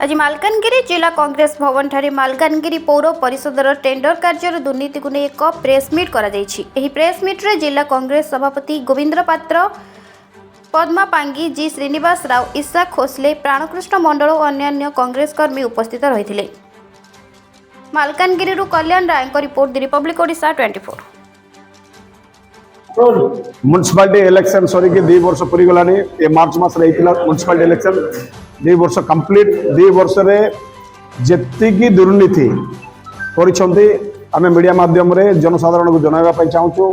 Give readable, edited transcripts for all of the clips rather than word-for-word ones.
आज मालकानगिरी जिला कांग्रेस भवन ठारे मालकानगिरी पौर परिषदर टेंडर कार्यर दुर्नीति को नहीं एक प्रेस मीट करा जायछि। एही प्रेस मीट रे जिला कांग्रेस सभापति गोविंद्र पात्र, पद्मा पांगी, जी श्रीनिवास राव, ईशा खोसले, प्राणकृष्ण मंडल और अन्य कांग्रेस कर्मी उपस्थित रही। Malkangiri Kalyan Rai report, the republic Odisha 24। Municipality election सरी के 2 वर्ष पूरी गलानी। ये मार्च मास रे म्युनिसिपालिटी इलेक्शन 2 वर्ष कंप्लीट। 2 वर्ष रे जेतिकी दुर्नीति करिसंती आमे मीडिया माध्यम रे जनसाधारण को जनाइबा पई चाहूछु।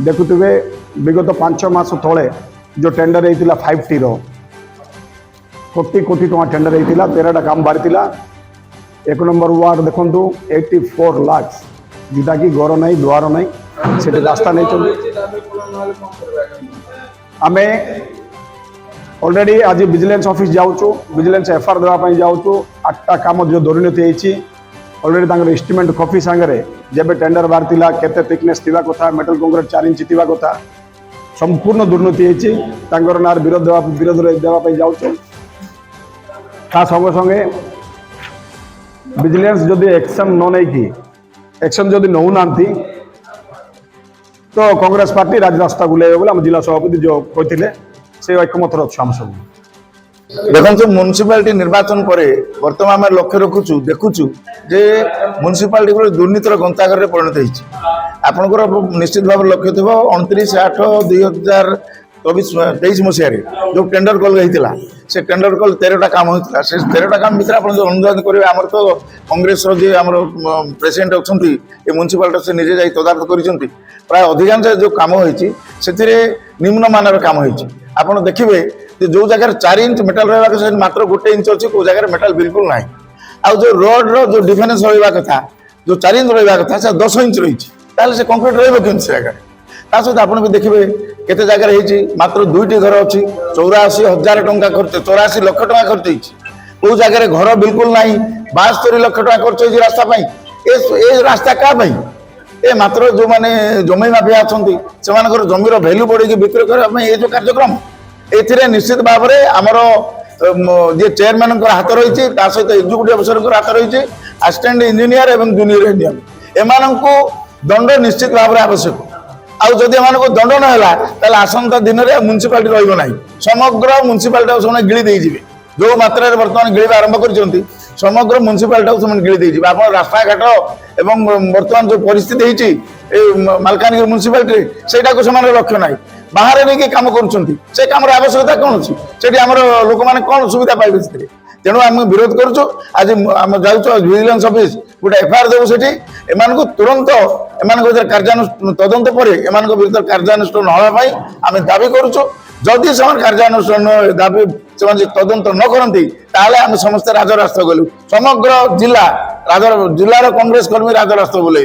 देखुथिबे विगत 5 मास तळे जो टेंडर हेतिला 5T रो कोटी कोटी टका टेंडर हेतिला, 13टा काम बारितिला। 1 नंबर वार्ड देखंतु 84 लाख, जिटा की घर नहीं द्वार नहीं से रास्ता नहीं चल। आम ऑलरेडी आज विजिलेंस ऑफिस जाऊँ, विजिलेंस एफआईआर देवाई जाऊँ। 8टा काम जो दुर्नीति होती ऑलरेडी एस्टिमेट कॉपी सांगे जब टेंडर बाहर केते थिकनेस थिबा कथा, मेटल कंक्रीट 4 इंच थिबा कथा, संपूर्ण दुर्नीति होती ना विरोध देवाई जाऊँ। ता संगे संगे विजिलेंस जदि एक्शन न नहीं एक्शन जदि नौना तो कांग्रेस पार्टी राजरास्ता गुलाइबे बोले आम जिला सभापति जो कहते से ऐकमत अच्छे सब। देखो म्युनिसिपालिटी निर्वाचन पर बर्तमान आम लक्ष्य रखुचु देखुचु जे म्युनिसिपालिटी गोटे दुर्नीतिर गंताघर परिणत होती। आपंकर निश्चित भाव लक्ष्य थी 29/8/2023 मसीह जो टेंडर कल होता से टेंडर कल 13टा काम होता। से 13टा काम भितर आप अनुदान करेंगे। आमर तो कांग्रेस जी आम प्रेसिडेंट अच्छा ये म्युनिसिपालिटी से निजे जा तदारख कर प्राय अधिकांश जो काम होती निम्न मानर काम होती। आप देखिए जो जगह 4 इंच मेटाल रहा मात्र 1 इंच अच्छी, कौ जगह मेटाल बिल्कुल ना। आ जो रोड रो जो डिफेन्स रहा कथा जो 4 इंच रहा कथा से 10 इंच रही से कंक्रीट रही जगह। ता सहित आप भी देखिए केते जगह होती मात्र 2टी घर अच्छी, 84,000 टंका खर्च, 84 लाख टंका खर्च होती। कौ जगह घर बिल्कुल ना, 72 लाख टंका खर्च होती रास्ता पाई। ए रास्ता क्या पाई? ए मात्र जो माने जमी माफिया अच्छा से जमीर भैल्यू बढ़ी बिक्री करने ये जो कार्यक्रम ए निश्चित भाव में आमर जे चेयरमैन हाथ रही सहित एक्जिक्यूटिव अफिसर हाथ रही, असिस्टेंट इंजीनियर एवं जूनियर इंजीनियर एमानंकु दंड निश्चित भाव में आवश्यक। आउ जदि एमानंकु दंड न होला ताले आसंता दिन में म्युनिसिपालिटी रहिबो नाही, समग्र म्युनिसिपालिटी से गिली देइजिबे। जो मात्रा बर्तमान गिळिबा आरंभ कर समग्र म्युनिसिपालिटी से गिली देइजिबे। आप रास्ता घाट एवं बर्तमान जो परिस्थिति होती मालकानगिरी म्युनिसिपालिटी सेटा को समान लक्ष्य ना, बाहर नहीं कम कर कम आवश्यकता कौन अच्छी से लोक मैंने कौन सुविधा पाइबे से। तेणु आम विरोध करुँ। आज आम जाऊँ विजिलेंस ऑफिस गोटे एफआईआर देव से एम तुरंत एम कार्यानुष्ठान तदंत पर एम विरुद्ध कार्यानुष्ठान होगापाई आम दाबी करुँ। जदि से कार्यानुष्ठान दाबी से तदंत न करती आम समस्त राजरास्ता गलु। समग्र जिला जिलार कांग्रेस कर्मी राजरास्ता बुले।